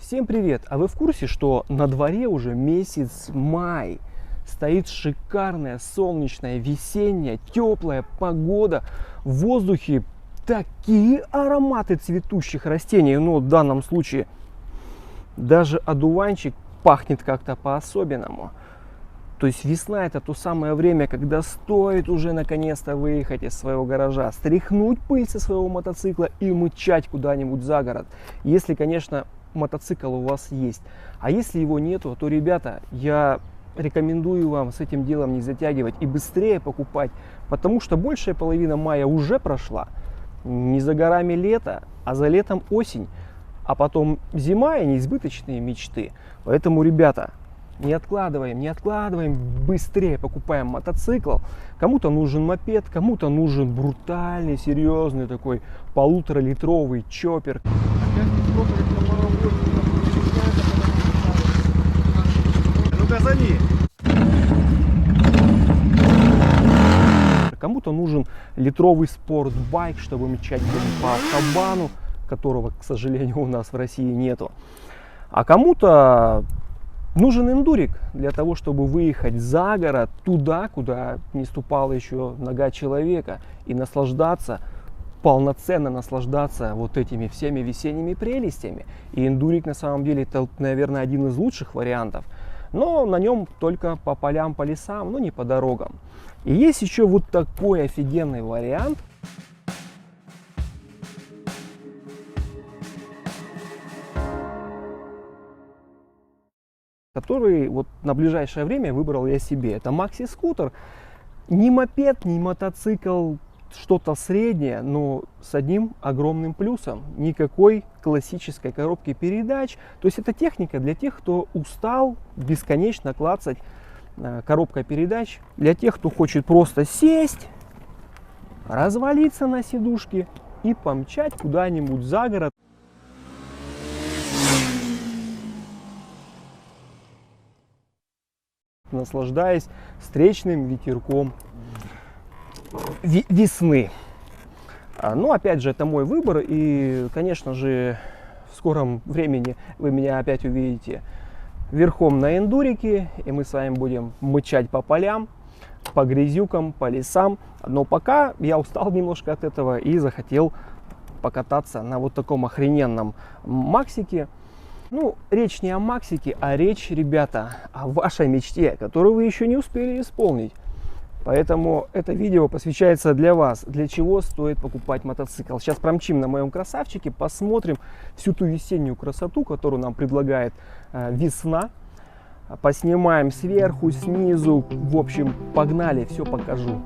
Всем привет! А вы в курсе, что на дворе уже месяц май? Стоит шикарная, солнечная, весенняя, теплая погода. В воздухе такие ароматы цветущих растений. Ну, в данном случае даже одуванчик пахнет как-то по-особенному. То есть весна — это то самое время, когда стоит уже наконец-то выехать из своего гаража, стряхнуть пыль со своего мотоцикла и мчать куда-нибудь за город. Если, конечно, мотоцикл у вас есть. А если его нету, то, ребята, я рекомендую вам с этим делом не затягивать и быстрее покупать, потому что большая половина мая уже прошла. Не за горами лето, а за летом осень, а потом зима и неизбыточные мечты. Поэтому, ребята, не откладываем, быстрее покупаем мотоцикл. Кому-то нужен мопед, кому-то нужен брутальный, серьезный такой 1,5-литровый чоппер. Ну газани! Кому-то нужен литровый спортбайк, чтобы мчать по автобану, которого, к сожалению, у нас в России нету. А кому-то нужен эндурик для того, чтобы выехать за город, туда, куда не ступала еще нога человека, и наслаждаться, полноценно наслаждаться вот этими всеми весенними прелестями. И эндурик на самом деле это, наверное, один из лучших вариантов. Но на нем только по полям, по лесам, но не по дорогам. И есть еще вот такой офигенный вариант. Который вот на ближайшее время выбрал я себе. Это макси-скутер. Не мопед, не мотоцикл, что-то среднее, но с одним огромным плюсом. Никакой классической коробки передач. То есть это техника для тех, кто устал бесконечно клацать коробкой передач. Для тех, кто хочет просто сесть, развалиться на сидушке и помчать куда-нибудь за город. Наслаждаясь встречным ветерком весны. Но опять же, это мой выбор, и, конечно же, в скором времени вы меня опять увидите верхом на эндурике, и мы с вами будем мчать по полям, по грязюкам, по лесам. Но пока я устал немножко от этого и захотел покататься на вот таком охрененном максике. Ну, речь не о максике, а речь, ребята, о вашей мечте, которую вы еще не успели исполнить. Поэтому это видео посвящается для вас, для чего стоит покупать мотоцикл. Сейчас промчим на моем красавчике, посмотрим всю ту весеннюю красоту, которую нам предлагает весна. Поснимаем сверху, снизу, в общем, погнали, все покажу.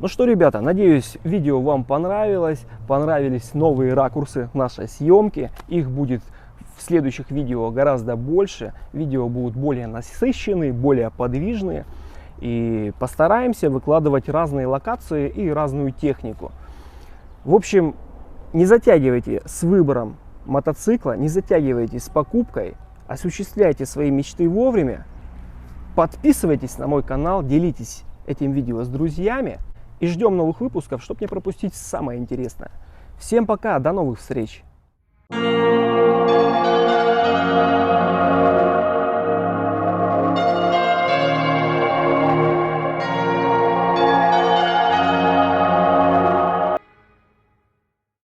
Ну что, ребята, надеюсь, видео вам понравилось, понравились новые ракурсы нашей съемки. Их будет в следующих видео гораздо больше. Видео будут более насыщенные, более подвижные. И постараемся выкладывать разные локации и разную технику. В общем, не затягивайте с выбором мотоцикла, не затягивайте с покупкой, осуществляйте свои мечты вовремя. Подписывайтесь на мой канал, делитесь этим видео с друзьями. И ждем новых выпусков, чтобы не пропустить самое интересное. Всем пока, до новых встреч!